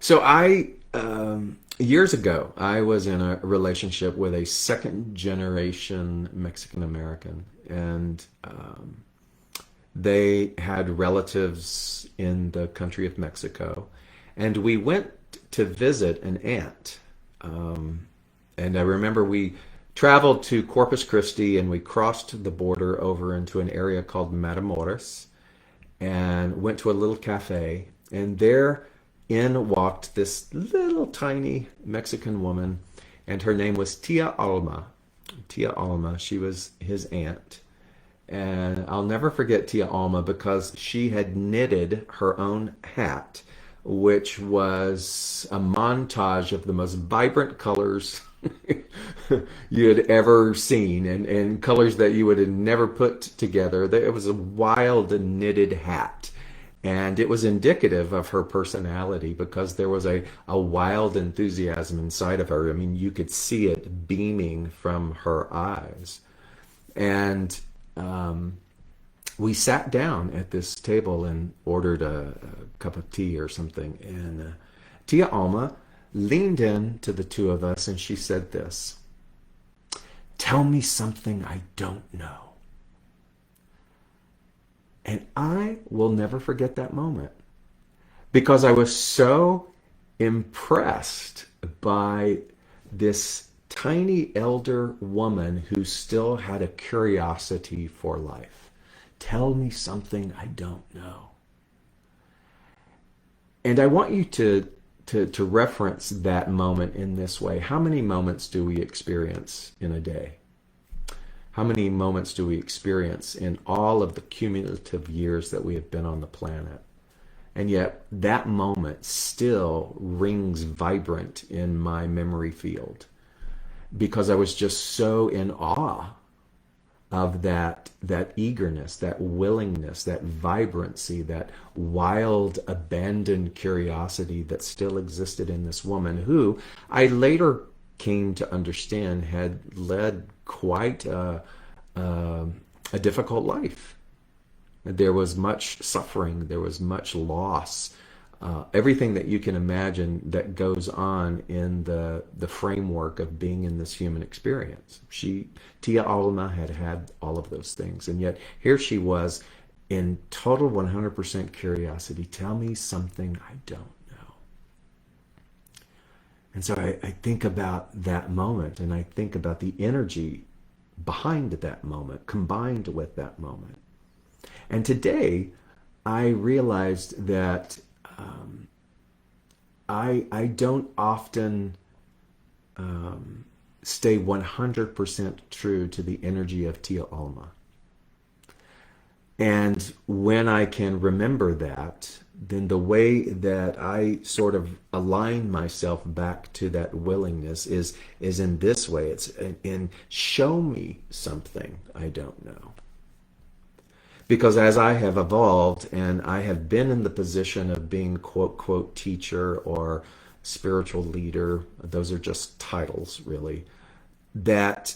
So years ago, I was in a relationship with a second generation Mexican American, and they had relatives in the country of Mexico, and we went to visit an aunt. And I remember we traveled to Corpus Christi and we crossed the border over into an area called Matamoros and went to a little cafe. And there in walked this little tiny Mexican woman, and her name was Tia Alma. Tia Alma, she was his aunt. And I'll never forget Tia Alma because she had knitted her own hat, which was a montage of the most vibrant colors you had ever seen, and colors that you would have never put together. It was a wild knitted hat. And it was indicative of her personality because there was a wild enthusiasm inside of her. I mean, you could see it beaming from her eyes. And we sat down at this table and ordered a cup of tea or something. And Tia Alma leaned in to the two of us and she said this: "Tell me something I don't know." And I will never forget that moment because I was so impressed by this tiny elder woman who still had a curiosity for life. Tell me something I don't know. And I want you to reference that moment in this way. How many moments do we experience in a day? How many moments do we experience in all of the cumulative years that we have been on the planet? And yet that moment still rings vibrant in my memory field because I was just so in awe of that eagerness, that willingness, that vibrancy, that wild, abandoned curiosity that still existed in this woman who I later came to understand had led quite a difficult life. There was much suffering, there was much loss, everything that you can imagine that goes on in the framework of being in this human experience. Tia Alma had all of those things, and yet here she was in total 100% curiosity. Tell me something I don't know. And so I think about that moment, and I think about the energy behind that moment, combined with that moment. And today, I realized that I don't often stay 100% true to the energy of Tia Alma. And when I can remember that, then the way that I sort of align myself back to that willingness is in this way. It's in show me something I don't know. Because as I have evolved and I have been in the position of being quote, quote, teacher or spiritual leader, those are just titles really, that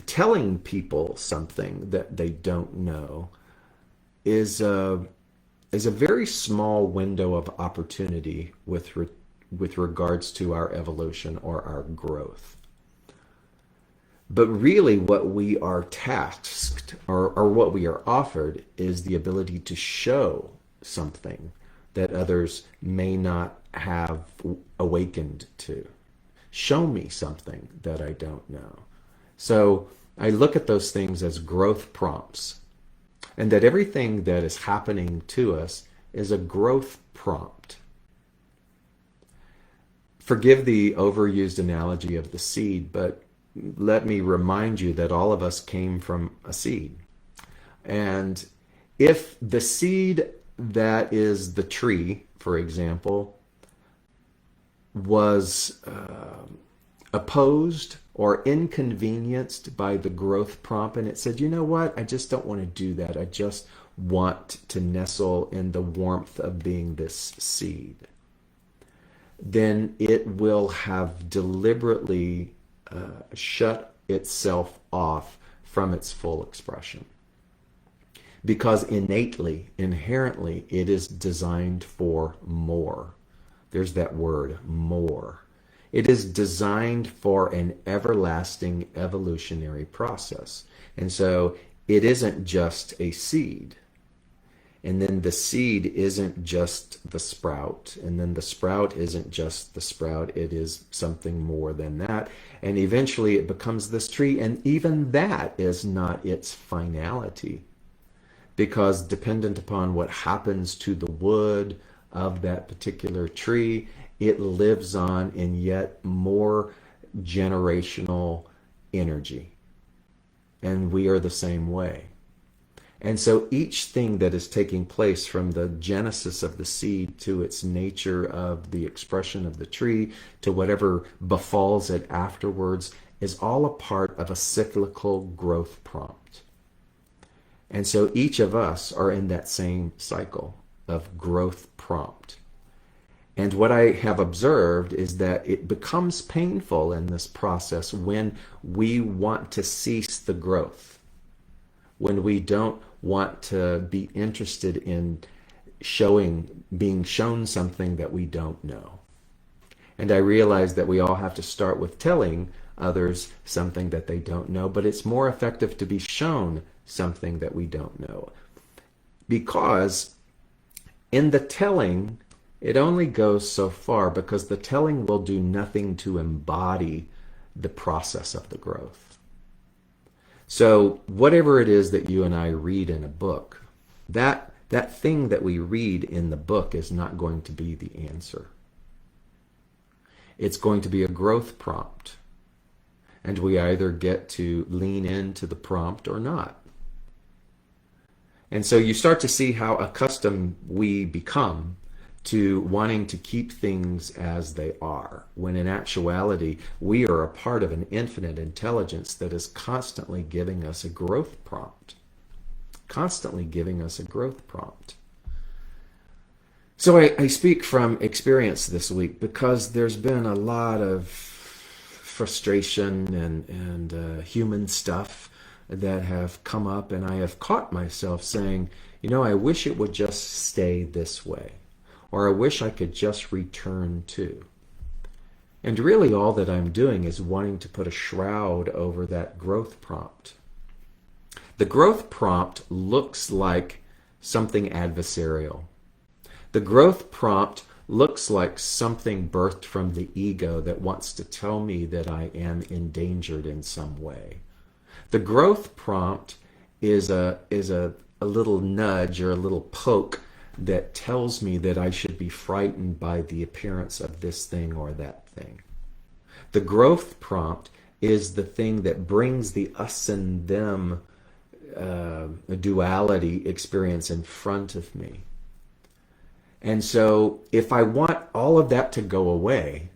telling people something that they don't know is a very small window of opportunity with regards to our evolution or our growth. But really what we are tasked or what we are offered is the ability to show something that others may not have awakened to. Show me something that I don't know. So I look at those things as growth prompts, and that everything that is happening to us is a growth prompt. Forgive the overused analogy of the seed, but let me remind you that all of us came from a seed. And if the seed that is the tree, for example, was opposed or inconvenienced by the growth prompt, and it said, you know what, I just don't want to do that. I just want to nestle in the warmth of being this seed. Then it will have deliberately shut itself off from its full expression. Because innately, inherently, it is designed for more. There's that word, more. It is designed for an everlasting evolutionary process. And so it isn't just a seed. And then the seed isn't just the sprout. And then the sprout isn't just the sprout. It is something more than that. And eventually it becomes this tree. And even that is not its finality. Because dependent upon what happens to the wood of that particular tree, it lives on in yet more generational energy. And we are the same way. And so each thing that is taking place from the genesis of the seed to its nature of the expression of the tree to whatever befalls it afterwards is all a part of a cyclical growth prompt. And so each of us are in that same cycle of growth prompt. And what I have observed is that it becomes painful in this process when we want to cease the growth, when we don't want to be interested in being shown something that we don't know. And I realize that we all have to start with telling others something that they don't know, but it's more effective to be shown something that we don't know. Because in the telling, it only goes so far, because the telling will do nothing to embody the process of the growth. So whatever it is that you and I read in a book, that thing that we read in the book is not going to be the answer. It's going to be a growth prompt. And we either get to lean into the prompt or not. And so you start to see how accustomed we become to wanting to keep things as they are, when in actuality, we are a part of an infinite intelligence that is constantly giving us a growth prompt. Constantly giving us a growth prompt. So I speak from experience this week, because there's been a lot of frustration and human stuff that have come up, and I have caught myself saying, I wish it would just stay this way. Or I wish I could just return to. And really all that I'm doing is wanting to put a shroud over that growth prompt. The growth prompt looks like something adversarial. The growth prompt looks like something birthed from the ego that wants to tell me that I am endangered in some way. The growth prompt is a little nudge or a little poke that tells me that I should be frightened by the appearance of this thing or that thing. The growth prompt is the thing that brings the us and them duality experience in front of me. And so if I want all of that to go away,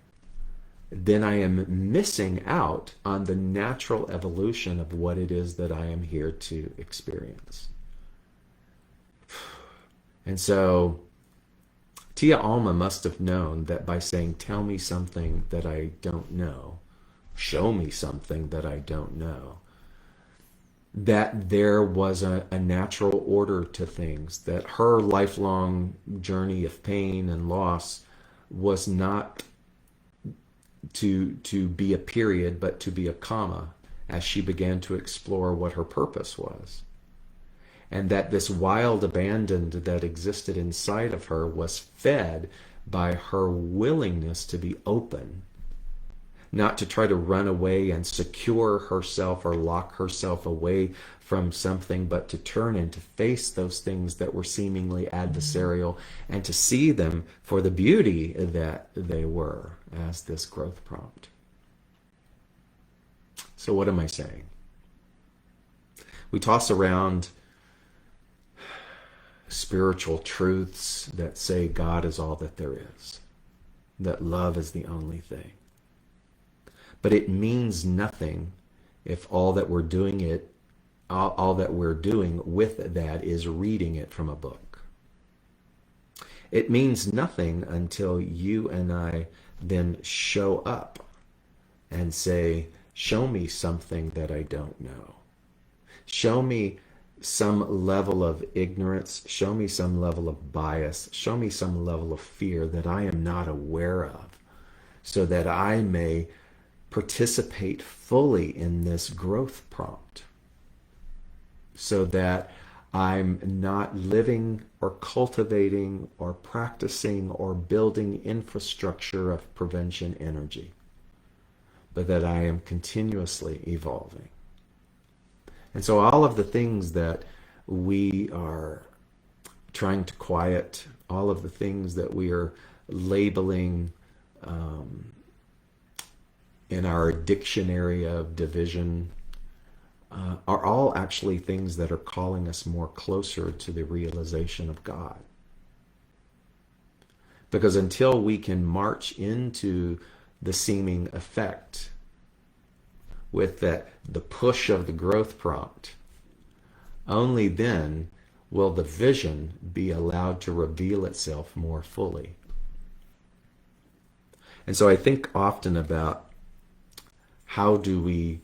then I am missing out on the natural evolution of what it is that I am here to experience. And so Tia Alma must have known that by saying, tell me something that I don't know, show me something that I don't know, that there was a natural order to things, that her lifelong journey of pain and loss was not to be a period, but to be a comma, as she began to explore what her purpose was. And that this wild abandon that existed inside of her was fed by her willingness to be open, not to try to run away and secure herself or lock herself away from something, but to turn and to face those things that were seemingly adversarial and to see them for the beauty that they were as this growth prompt. So what am I saying? We toss around spiritual truths that say God is all that there is, that love is the only thing. But it means nothing if all that we're doing with that is reading it from a book. It means nothing until you and I then show up and say, show me something that I don't know. Show me some level of ignorance, show me some level of bias, show me some level of fear that I am not aware of, so that I may participate fully in this growth prompt, so that I'm not living or cultivating or practicing or building infrastructure of prevention energy, but that I am continuously evolving. And so all of the things that we are trying to quiet, all of the things that we are labeling in our dictionary of division, are all actually things that are calling us more closer to the realization of God. Because until we can march into the seeming effect with the push of the growth prompt, only then will the vision be allowed to reveal itself more fully. And so I think often about how do we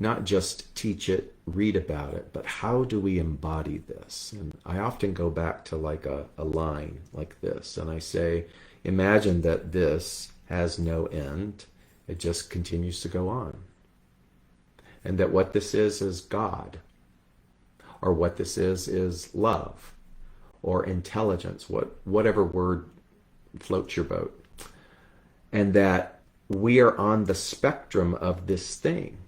not just teach it, read about it, but how do we embody this? And I often go back to like a line like this, and I say, imagine that this has no end. It just continues to go on. And that what this is God. Or what this is love. Or intelligence, whatever word floats your boat. And that we are on the spectrum of this thing.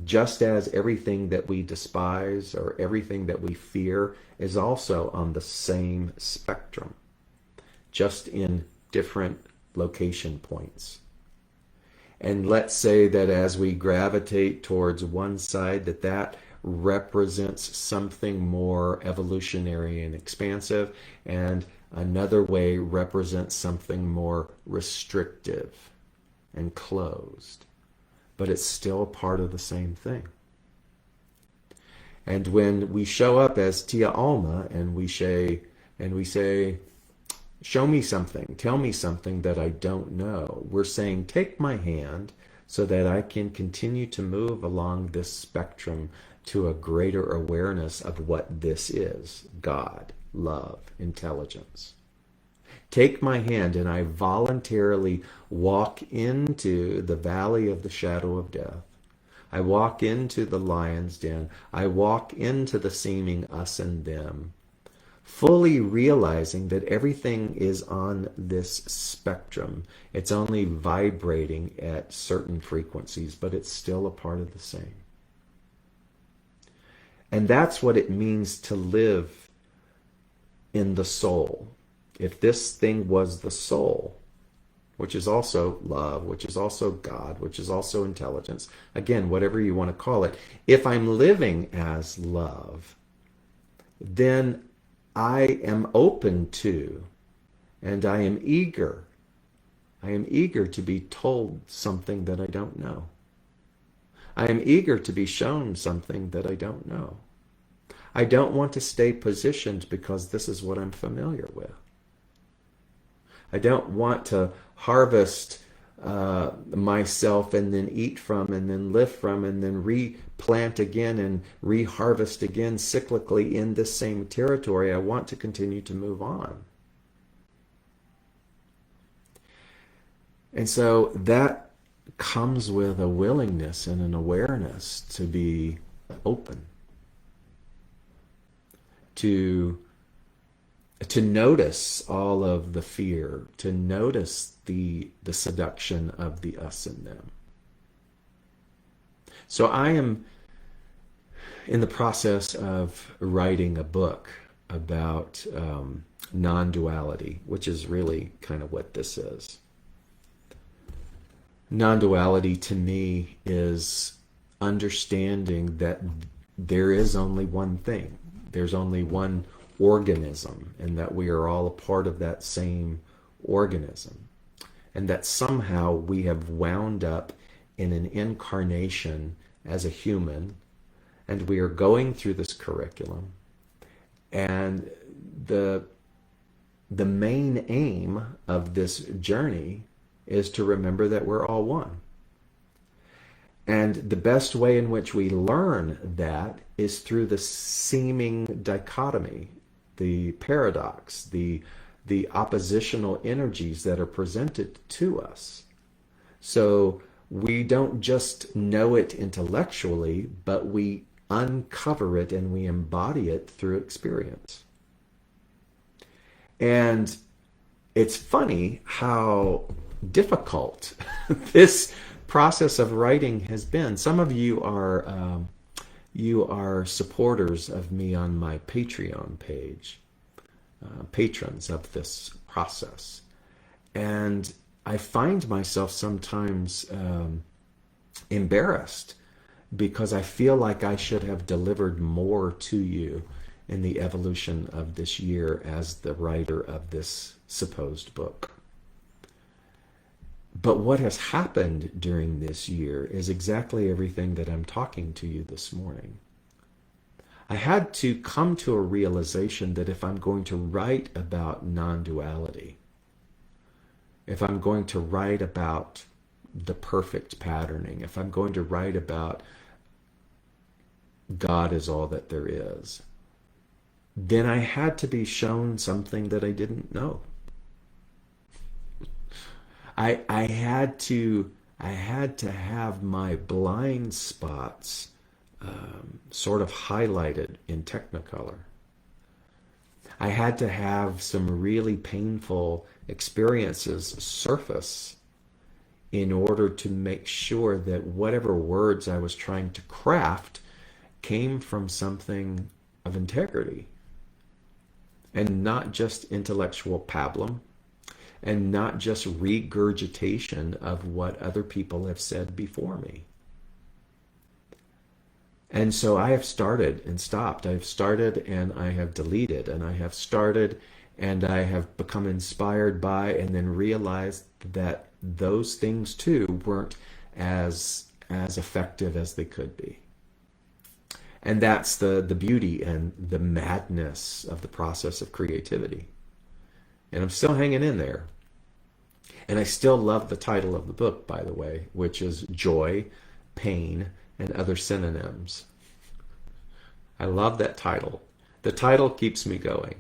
Just as everything that we despise or everything that we fear is also on the same spectrum, just in different location points. And let's say that as we gravitate towards one side, that represents something more evolutionary and expansive, and another way represents something more restrictive and closed. But it's still part of the same thing. And when we show up as Tia Alma and we say, show me something, tell me something that I don't know, we're saying, take my hand so that I can continue to move along this spectrum to a greater awareness of what this is: God, love, intelligence. Take my hand and I voluntarily walk into the valley of the shadow of death. I walk into the lion's den. I walk into the seeming us and them, fully realizing that everything is on this spectrum. It's only vibrating at certain frequencies, but it's still a part of the same. And that's what it means to live in the soul. If this thing was the soul, which is also love, which is also God, which is also intelligence, again, whatever you want to call it, if I'm living as love, then I am open to, and I am eager to be told something that I don't know. I am eager to be shown something that I don't know. I don't want to stay positioned because this is what I'm familiar with. I don't want to harvest myself and then eat from and then live from and then replant again and reharvest again cyclically in this same territory. I want to continue to move on. And so that comes with a willingness and an awareness to be open, to notice all of the fear, to notice the seduction of the us and them. So I am in the process of writing a book about non-duality, which is really kind of what this is. Non-duality to me is understanding that there is only one thing. There's only one organism, and that we are all a part of that same organism, and that somehow we have wound up in an incarnation as a human, and we are going through this curriculum, and the main aim of this journey is to remember that we're all one. And the best way in which we learn that is through the seeming dichotomy, the paradox, the oppositional energies that are presented to us. So we don't just know it intellectually, but we uncover it and we embody it through experience. And it's funny how difficult this process of writing has been. Some of you are supporters of me on my Patreon page, patrons of this process, and I find myself sometimes embarrassed because I feel like I should have delivered more to you in the evolution of this year as the writer of this supposed book. But what has happened during this year is exactly everything that I'm talking to you this morning. I had to come to a realization that if I'm going to write about non-duality, if I'm going to write about the perfect patterning, if I'm going to write about God is all that there is, then I had to be shown something that I didn't know. I had to have my blind spots sort of highlighted in Technicolor. I had to have some really painful experiences surface in order to make sure that whatever words I was trying to craft came from something of integrity and not just intellectual pablum and not just regurgitation of what other people have said before me. And so I have started and stopped. I have started and I have deleted, and I have started and I have become inspired by, and then realized that those things too weren't as effective as they could be. And that's the beauty and the madness of the process of creativity. And I'm still hanging in there. And I still love the title of the book, by the way, which is Joy, Pain, and Other Synonyms. I love that title. The title keeps me going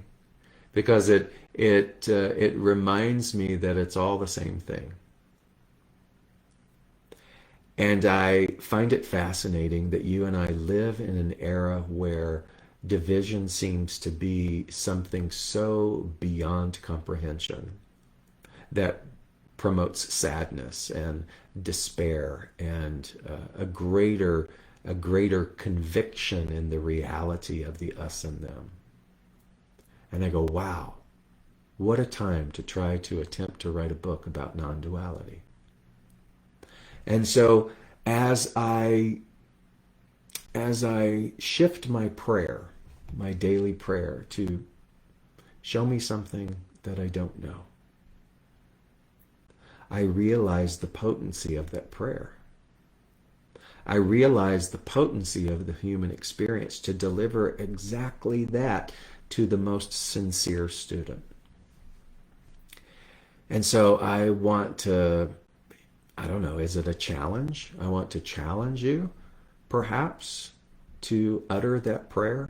because it reminds me that it's all the same thing. And I find it fascinating that you and I live in an era where division seems to be something so beyond comprehension that promotes sadness and despair and a greater conviction in the reality of the us and them. And I go, wow, what a time to try to attempt to write a book about non-duality. And so as I shift my prayer, my daily prayer, to show me something that I don't know, I realize the potency of that prayer. I realize the potency of the human experience to deliver exactly that to the most sincere student. And so I want to, I don't know, is it a challenge? I want to challenge you, perhaps, to utter that prayer,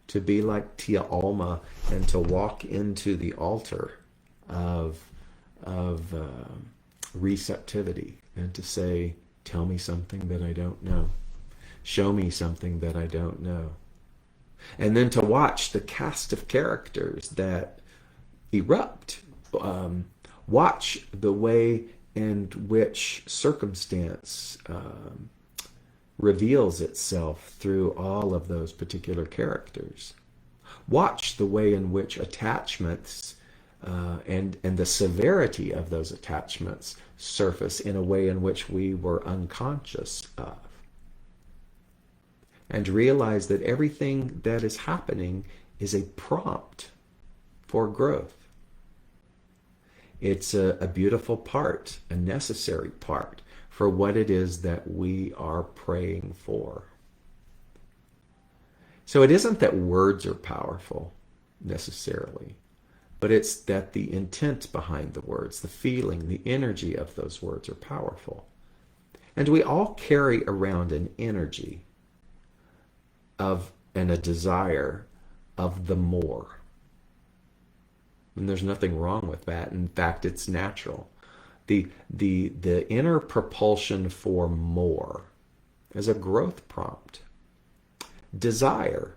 to be like Tia Alma and to walk into the altar of receptivity and to say, tell me something that I don't know. Show me something that I don't know. And then to watch the cast of characters that erupt. Watch the way in which circumstance reveals itself through all of those particular characters. Watch the way in which attachments and the severity of those attachments surface in a way in which we were unconscious of. And realize that everything that is happening is a prompt for growth. It's a beautiful part, a necessary part for what it is that we are praying for. So it isn't that words are powerful necessarily, but it's that the intent behind the words, the feeling, the energy of those words are powerful. And we all carry around an energy of and a desire of the more. And there's nothing wrong with that. In fact, it's natural. The inner propulsion for more is a growth prompt. Desire.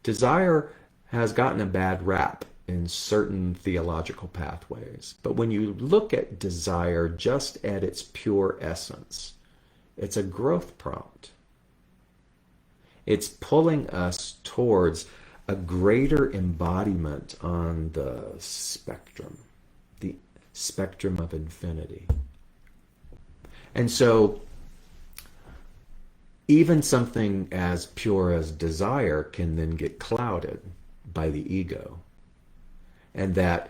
Desire has gotten a bad rap in certain theological pathways. But when you look at desire just at its pure essence, it's a growth prompt. It's pulling us towards a greater embodiment on the spectrum of infinity. And so even something as pure as desire can then get clouded by the ego. And that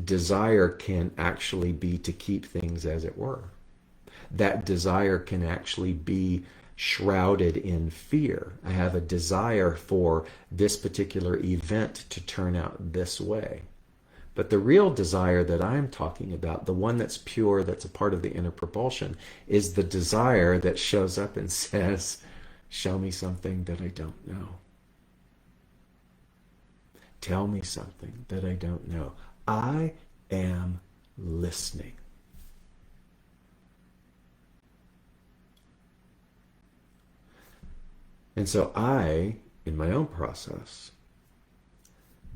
desire can actually be to keep things as it were. That desire can actually be shrouded in fear. I have a desire for this particular event to turn out this way. But the real desire that I'm talking about, the one that's pure, that's a part of the inner propulsion, is the desire that shows up and says, show me something that I don't know. Tell me something that I don't know. I am listening. And so I, in my own process,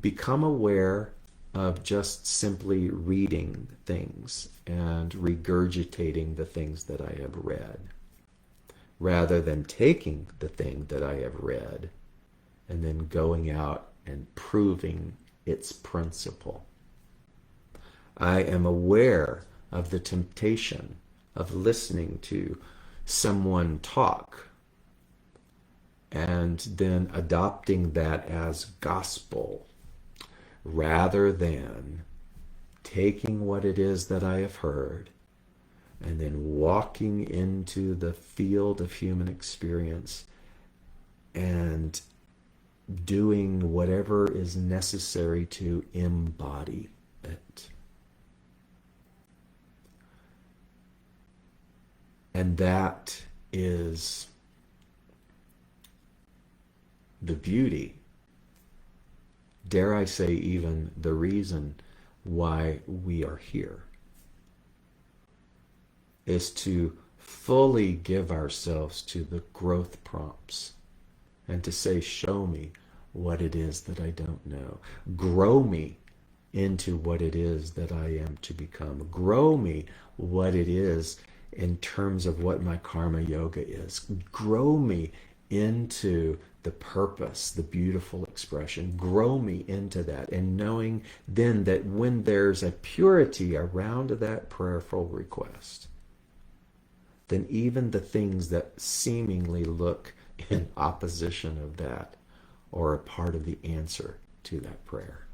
become aware of just simply reading things and regurgitating the things that I have read, rather than taking the thing that I have read and then going out and proving its principle. I am aware of the temptation of listening to someone talk and then adopting that as gospel, rather than taking what it is that I have heard and then walking into the field of human experience and doing whatever is necessary to embody it. And that is the beauty, dare I say even the reason why we are here, is to fully give ourselves to the growth prompts and to say, show me what it is that I don't know. Grow me into what it is that I am to become. Grow me what it is in terms of what my karma yoga is. Grow me into the purpose, the beautiful expression. Grow me into that, and knowing then that when there's a purity around that prayerful request, then even the things that seemingly look in opposition of that are a part of the answer to that prayer.